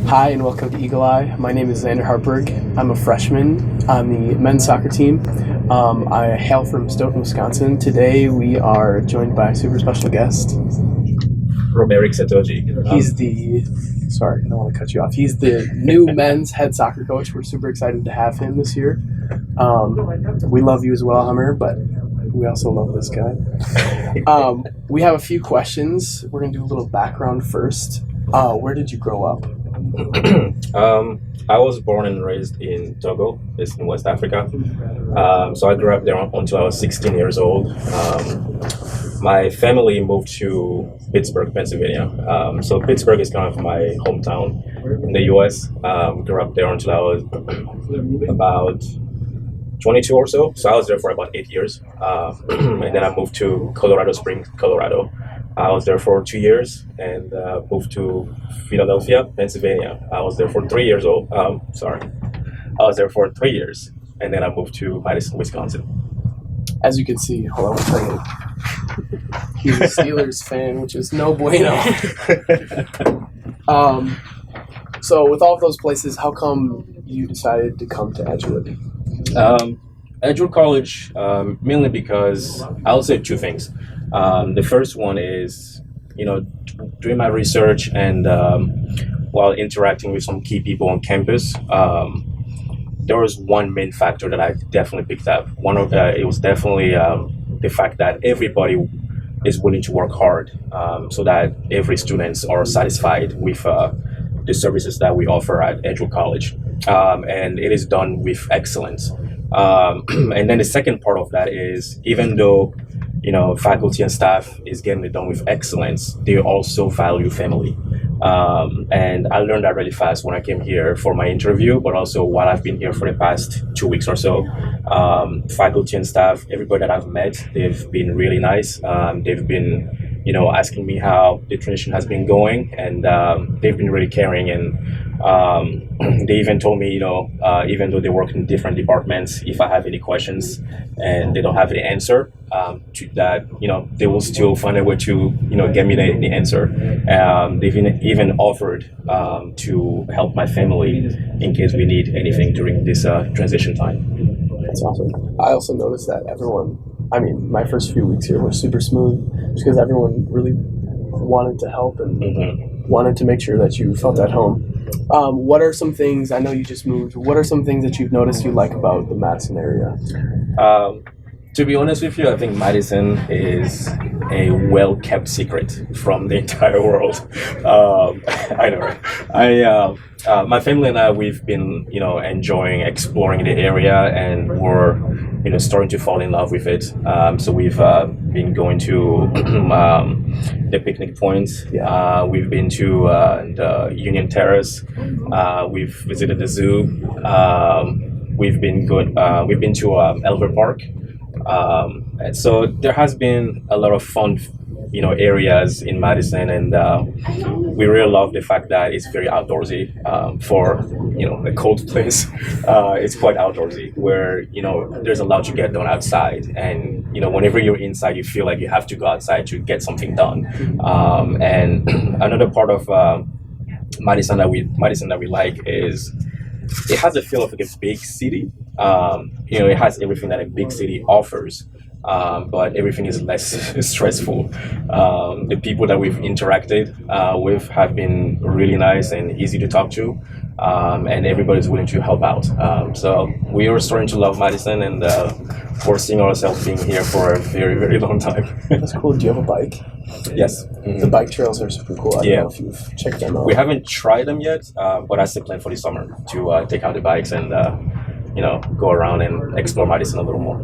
Hi and welcome to Eagle Eye. My name is Zander Hartberg. I'm a freshman on the men's soccer team. I hail from Stoughton, Wisconsin. Today we are joined by a super special guest. Romaric Setodji. Sorry, I don't want to cut you off. He's the new men's head soccer coach. We're super excited to have him this year. We love you as well, Hummer, but we also love this guy. We have a few questions. We're going to do a little background first. Where did you grow up? I was born and raised in Togo, it's in West Africa. So I grew up there until I was 16 years old. My family moved to Pittsburgh, Pennsylvania. So Pittsburgh is kind of my hometown in the U.S. Grew up there until I was about 22 or so. So I was there for about 8 years. And then I moved to Colorado Springs, Colorado. I was there for 2 years and moved to Philadelphia, Pennsylvania. I was there for 3 years old. I was there for 3 years, and then I moved to Madison, Wisconsin. As you can see, hold on one second. He's a Steelers fan, which is no bueno. So with all of those places, how come you decided to come to Edgewood? Edgewood College, mainly because I'll say two things. The first one is, doing my research and while interacting with some key people on campus, there was one main factor that I definitely picked up. It was definitely the fact that everybody is willing to work hard, so that every students are satisfied with the services that we offer at Edgewood College, and it is done with excellence. And then the second part of that is, even though faculty and staff is getting it done with excellence, they also value family. And I learned that really fast when I came here for my interview, but also while I've been here for the past 2 weeks or so. Faculty and staff, everybody that I've met, they've been really nice. They've been, asking me how the transition has been going, and they've been really caring. And they even told me, even though they work in different departments, if I have any questions and they don't have the answer, they will still find a way to, get me the answer. They've even offered to help my family in case we need anything during this transition time. That's awesome. I also noticed that my first few weeks here were super smooth just because everyone really wanted to help and wanted to make sure that you felt at home. What are some things, I know you just moved, what are some things that you've noticed you like about the Madison area? To be honest with you, I think Madison is a well-kept secret from the entire world. I know, right? My family and I, we've been, enjoying exploring the area, and we're, starting to fall in love with it. So we've been going to the picnic points. We've been to the Union Terrace. We've visited the zoo. We've been to Elver Park. And so there has been a lot of fun, areas in Madison, and we really love the fact that it's very outdoorsy. For a cold place, it's quite outdoorsy, where there's a lot to get done outside, and whenever you're inside, you feel like you have to go outside to get something done. And another part of Madison that we like is it has a feel of like a big city. It has everything that a big city offers, but everything is less stressful. The people that we've interacted with have been really nice and easy to talk to, and everybody's willing to help out. So we are starting to love Madison, and foreseeing ourselves being here for a very, very long time. That's cool. Do you have a bike? Yes. The bike trails are super cool. I don't know if you've checked them out. We haven't tried them yet, but that's the plan for the summer, to take out the bikes and go around and explore Madison a little more.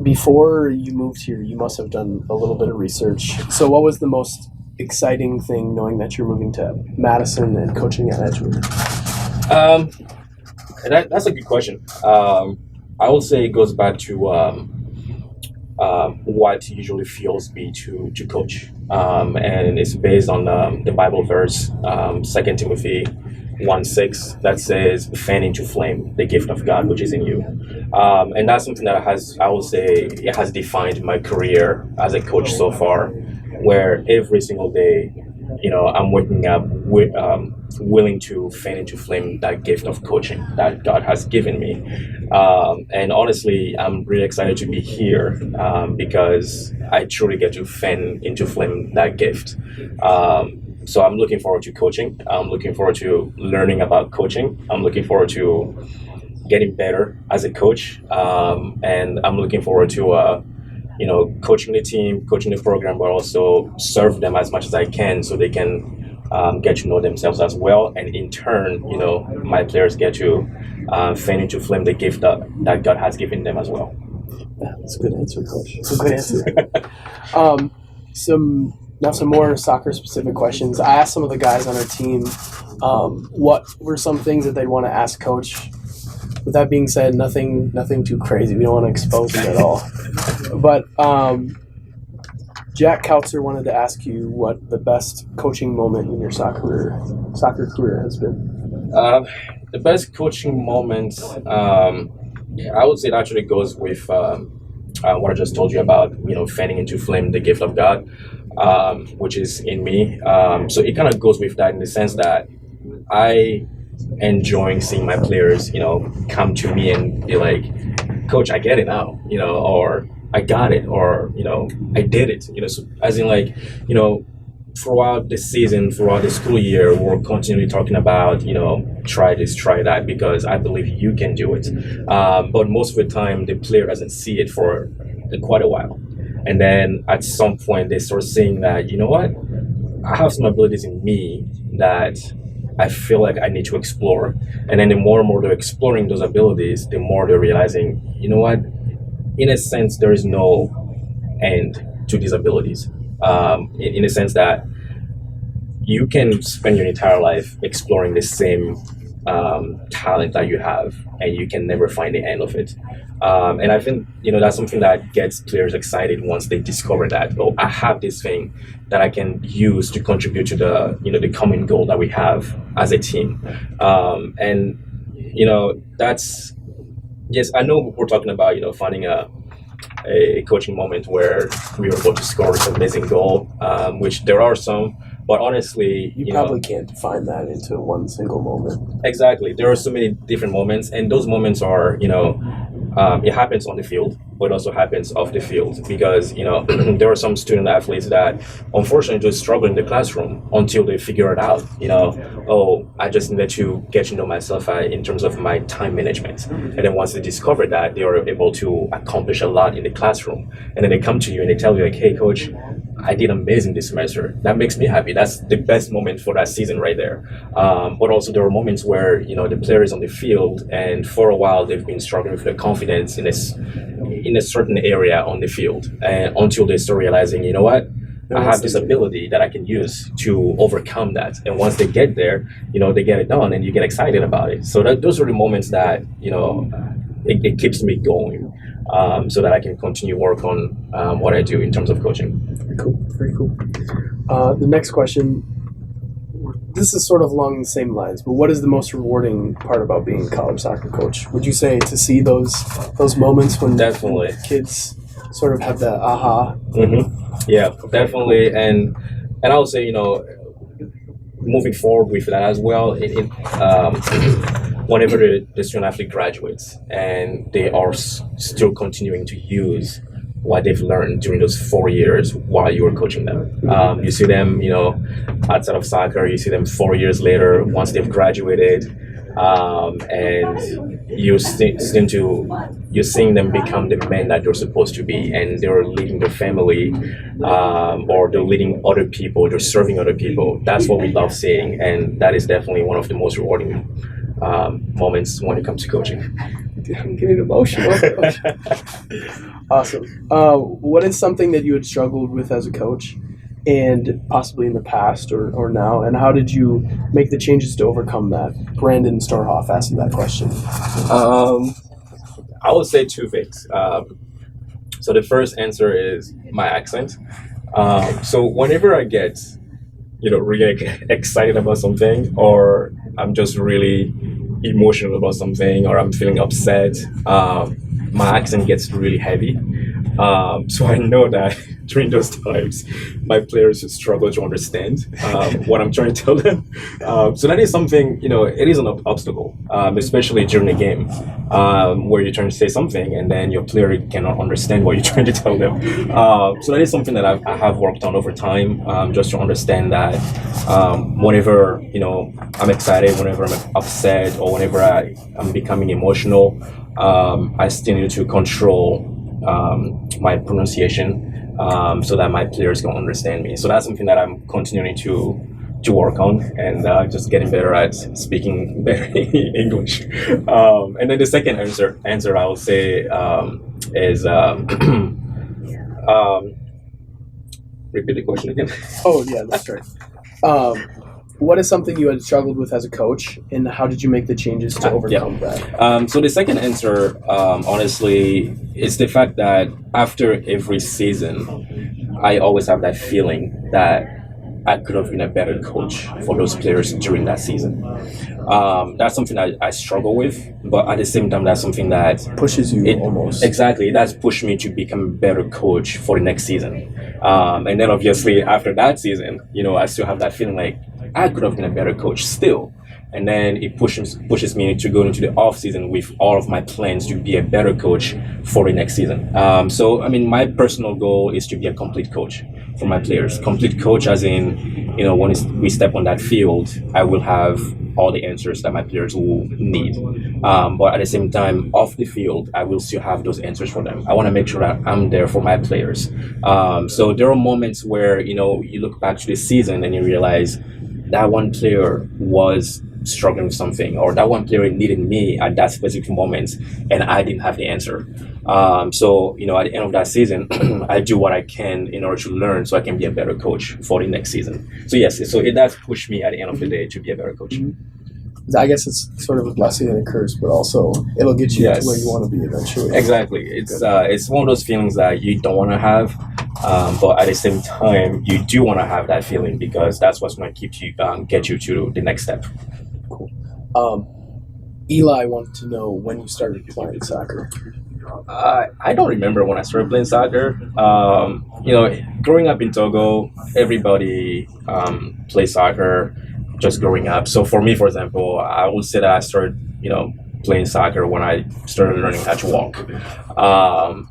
Before you moved here, you must have done a little bit of research. So what was the most exciting thing knowing that you're moving to Madison and coaching at Edgewood? That's a good question. I would say it goes back to what usually fuels me to coach. And it's based on the Bible verse, 2 Timothy 1:6, that says, fan into flame the gift of God which is in you. And that's something that has defined my career as a coach so far, where every single day, I'm waking up willing to fan into flame that gift of coaching that God has given me. And honestly, I'm really excited to be here because I truly get to fan into flame that gift. So I'm looking forward to coaching. I'm looking forward to learning about coaching. I'm looking forward to getting better as a coach. And I'm looking forward to coaching the team, coaching the program, but also serve them as much as I can so they can get to know themselves as well. And in turn, my players get to fan into flame the gift that God has given them as well. Yeah, that's a good answer, Coach. That's a good answer. Some more soccer-specific questions. I asked some of the guys on our team what were some things that they'd want to ask Coach. With that being said, nothing too crazy. We don't want to expose him at all. But Jack Kautzer wanted to ask you what the best coaching moment in your soccer career has been. The best coaching moment, I would say it actually goes with what I just told you about, fanning into flame the gift of God, which is in me. So it kind of goes with that in the sense that I enjoying seeing my players, come to me and be like, Coach, I get it now, or I got it, or, I did it, so as in like, throughout the season, throughout the school year, we're continually talking about, try this, try that, because I believe you can do it. But most of the time, the player doesn't see it for quite a while. And then at some point, they start seeing that, what? I have some abilities in me that I feel like I need to explore. And then the more and more they're exploring those abilities, the more they're realizing, what? In a sense, there is no end to these abilities. In a sense that you can spend your entire life exploring the same talent that you have, and you can never find the end of it. And I think, that's something that gets players excited once they discover that, oh, I have this thing that I can use to contribute to the common goal that we have as a team. And, that's, yes, I know we're talking about, finding a coaching moment where we were able to score this amazing goal, which there are some, but honestly, you probably can't define that into one single moment. Exactly. There are so many different moments, and those moments are, it happens on the field, but it also happens off the field, because, there are some student athletes that unfortunately just struggle in the classroom until they figure it out, oh, I just need to get to know myself in terms of my time management. And then once they discover that, they are able to accomplish a lot in the classroom. And then they come to you and they tell you like, hey, Coach, I did amazing this semester. That makes me happy. That's the best moment for that season right there. But also there are moments where, the player is on the field and for a while they've been struggling with their confidence in a certain area on the field, and until they start realizing, what? I have this ability that I can use to overcome that. And once they get there, they get it done and you get excited about it. So those are the moments that, it keeps me going, so that I can continue work on what I do in terms of coaching. Very cool. The next question, this is sort of along the same lines, but what is the most rewarding part about being a college soccer coach? Would you say to see those moments when Definitely kids sort of have that aha? Mm-hmm. Yeah, definitely. And I would say, moving forward with that as well, whenever the student athlete graduates and they are still continuing to use what they've learned during those 4 years while you were coaching them. You see them, outside of soccer, you see them 4 years later once they've graduated, and you're seeing them become the men that they're supposed to be, and they're leading their family, or they're leading other people, they're serving other people. That's what we love seeing, and that is definitely one of the most rewarding moments when it comes to coaching. I'm getting emotional. Awesome. What is something that you had struggled with as a coach, and possibly in the past or now, and how did you make the changes to overcome that? Brandon Storhoff asked you that question. I would say two things. So the first answer is my accent. So whenever I get, really excited about something, or I'm just really emotional about something, or I'm feeling upset, my accent gets really heavy. So I know that during those times, my players struggle to understand what I'm trying to tell them. So that is something, it is an obstacle, especially during the game, where you're trying to say something and then your player cannot understand what you're trying to tell them. So that is something that I have worked on over time, just to understand that whenever, I'm excited, whenever I'm upset, or whenever I'm becoming emotional, I still need to control my pronunciation, so that my players can understand me. So that's something that I'm continuing to work on, and just getting better at speaking better English. And then the second answer I would say is repeat the question again. Oh yeah, that's right. What is something you had struggled with as a coach, and how did you make the changes to overcome that? So the second answer, honestly, is the fact that after every season, I always have that feeling that I could have been a better coach for those players during that season. That's something I struggle with, but at the same time, that's something that Pushes you almost. Exactly, that's pushed me to become a better coach for the next season. And then obviously after that season, I still have that feeling like I could have been a better coach still. And then it pushes me to go into the off season with all of my plans to be a better coach for the next season. So I mean, my personal goal is to be a complete coach for my players. Complete coach as in, when we step on that field, I will have all the answers that my players will need. But at the same time, off the field, I will still have those answers for them. I want to make sure that I'm there for my players. So there are moments where, you look back to the season and you realize that one player was struggling with something, or that one player needed me at that specific moment, and I didn't have the answer. So at the end of that season, I do what I can in order to learn, so I can be a better coach for the next season. So yes, so it does push me at the end of the day to be a better coach. I guess it's sort of a blessing and a curse, but also it'll get you to where you want to be eventually. Exactly. It's one of those feelings that you don't want to have, but at the same time, you do want to have that feeling, because that's what's going to get you to the next step. Cool. Eli wanted to know when you started playing soccer. I don't remember when I started playing soccer. Growing up in Togo, everybody plays soccer just growing up. So for me, for example, I would say that I started, playing soccer when I started learning how to walk.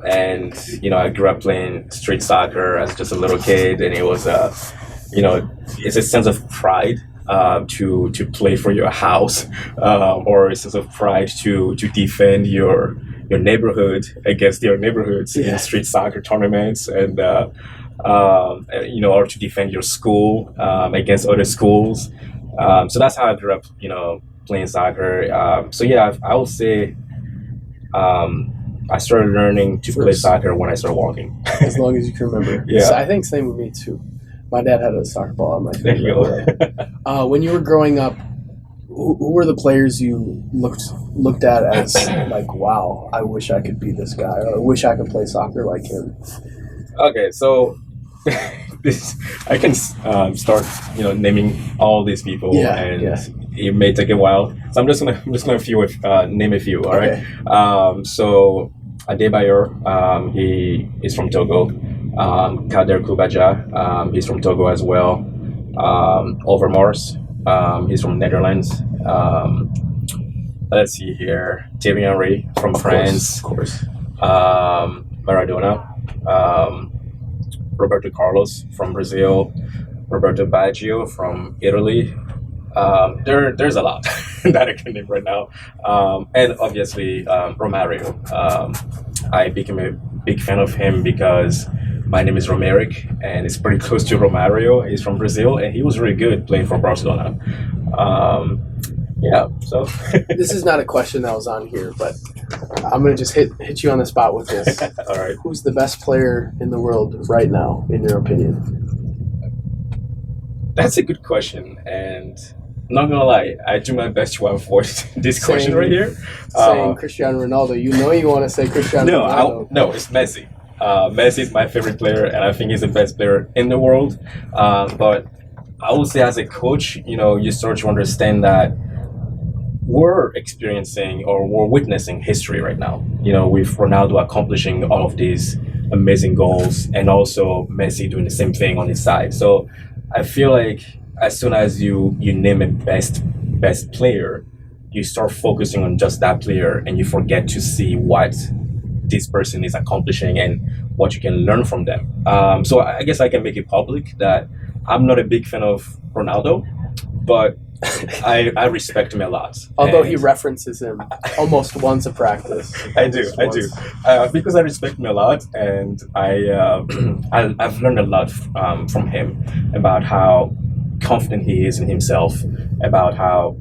And I grew up playing street soccer as just a little kid, and it was, it's a sense of pride. To play for your house, or a sense of pride to defend your neighborhood against your neighborhoods in street soccer tournaments, and or to defend your school against other schools. So that's how I grew up, playing soccer. So yeah, I would say I started learning to play soccer when I started walking. As long as you can remember. Yeah. So I think same with me too. My dad had a soccer ball on my There you go. When you were growing up, who were the players you looked at as like, wow, I wish I could be this guy, or I wish I could play soccer like him? Okay, so I can start, naming all these people, and it may take a while. So I'm just gonna name a few. All right. So Adebayor, he is from Togo. Kader Kubaja, he's from Togo as well. Overmars, he's from Netherlands. Let's see here. Thierry Henry from France. Of course. Maradona. Roberto Carlos from Brazil. Roberto Baggio from Italy. There's a lot that I can name right now. And obviously Romario. I became a big fan of him because my name is Romaric, and it's pretty close to Romario. He's from Brazil, and he was really good playing for Barcelona. So this is not a question that was on here, but I'm gonna just hit you on the spot with this. All right. Who's the best player in the world right now, in your opinion? That's a good question, and I'm not gonna lie, I do my best to avoid this question right here. Saying Cristiano Ronaldo, you want to say Cristiano Ronaldo. No, it's Messi. Messi is my favorite player, and I think he's the best player in the world. But I would say, as a coach, you start to understand that we're experiencing or we're witnessing history right now. With Ronaldo accomplishing all of these amazing goals and also Messi doing the same thing on his side. So I feel like as soon as you name a best player, you start focusing on just that player and you forget to see what this person is accomplishing and what you can learn from them. So I guess I can make it public that I'm not a big fan of Ronaldo, but I respect him a lot. Although he references him almost once a practice. I do. Because I respect him a lot, and I've learned a lot from him about how confident he is in himself, about how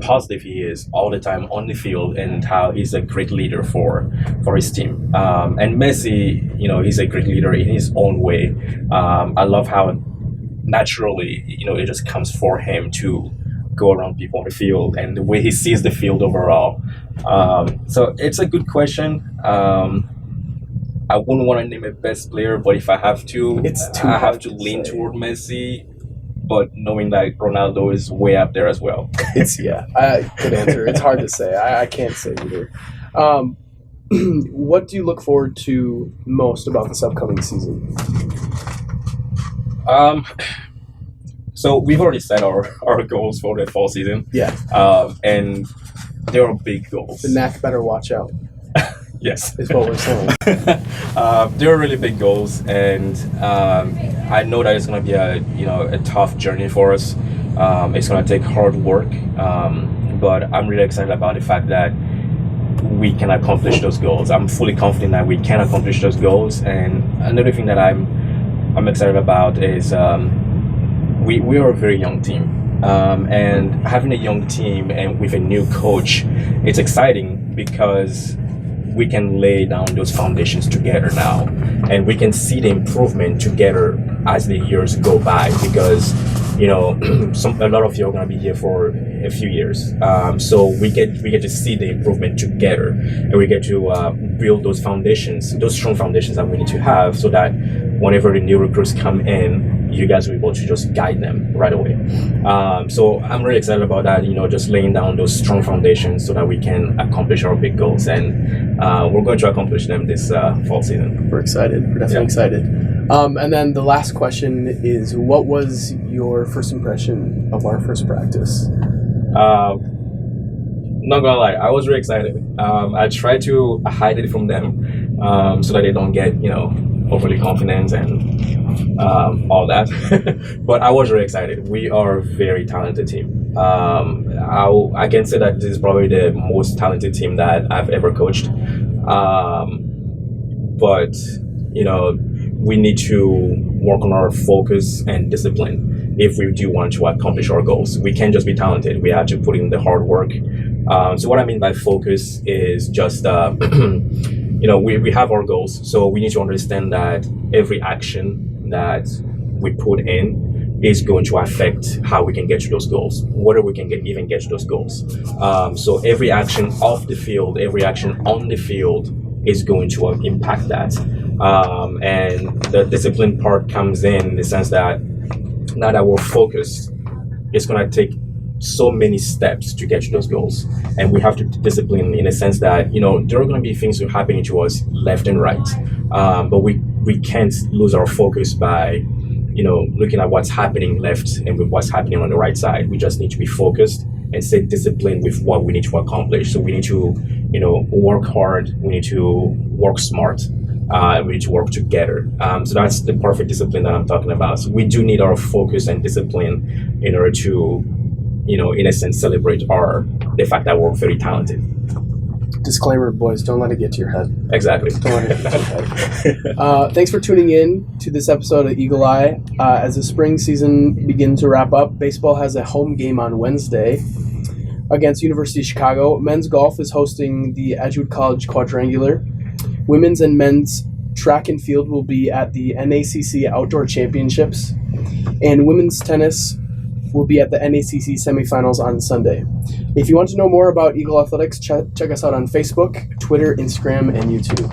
positive he is all the time on the field, and how he's a great leader for his team. And Messi, he's a great leader in his own way. I love how naturally, it just comes for him to go around people on the field and the way he sees the field overall. So it's a good question. I wouldn't want to name a best player, but if I have to, I have to lean toward Messi, but knowing that Ronaldo is way up there as well. Good answer. It's hard to say. I can't say either. What do you look forward to most about this upcoming season? So we've already set our goals for the fall season. Yeah. And there are big goals. The NAC better watch out. Yes. Is what we're saying. There are really big goals, and I know that it's going to be a tough journey for us. It's going to take hard work, but I'm really excited about the fact that we can accomplish those goals. I'm fully confident that we can accomplish those goals. And another thing that I'm excited about is we are a very young team, and having a young team and with a new coach, it's exciting because we can lay down those foundations together now, and we can see the improvement together as the years go by, because a lot of you are going to be here for a few years, so we get to see the improvement together, and we get to build those foundations, those strong foundations that we need to have, so that whenever the new recruits come in, you guys will be able to just guide them right away. So I'm really excited about that, just laying down those strong foundations so that we can accomplish our big goals, and we're going to accomplish them this fall season. We're excited. We're definitely excited. And then the last question is, what was your first impression of our first practice? Not gonna lie, I was really excited. I tried to hide it from them so that they don't get, overly confident and all that. But I was really excited. We are a very talented team. I can say that this is probably the most talented team that I've ever coached. But, we need to work on our focus and discipline if we do want to accomplish our goals. We can't just be talented. We have to put in the hard work. So what I mean by focus is just, we have our goals. So we need to understand that every action that we put in is going to affect how we can get to those goals, whether we can even get to those goals. So every action off the field, every action on the field is going to impact that. And the discipline part comes in the sense that now that we're focused, it's going to take so many steps to get to those goals, and we have to discipline in a sense that there are going to be things that are happening to us left and right, but we can't lose our focus by looking at what's happening left and with what's happening on the right side. We just need to be focused and stay disciplined with what we need to accomplish. So we need to work hard, we need to work smart, we need to work together. So that's the perfect discipline that I'm talking about. So we do need our focus and discipline in order to in a sense, celebrate the fact that we're very talented. Disclaimer, boys, don't let it get to your head. Exactly. Don't let it get to your head. Thanks for tuning in to this episode of Eagle Eye. As the spring season begins to wrap up, baseball has a home game on Wednesday against University of Chicago. Men's golf is hosting the Edgewood College Quadrangular. Women's and men's track and field will be at the NACC Outdoor Championships. And women's tennis will be at the NACC semifinals on Sunday. If you want to know more about Eagle Athletics, check us out on Facebook, Twitter, Instagram, and YouTube.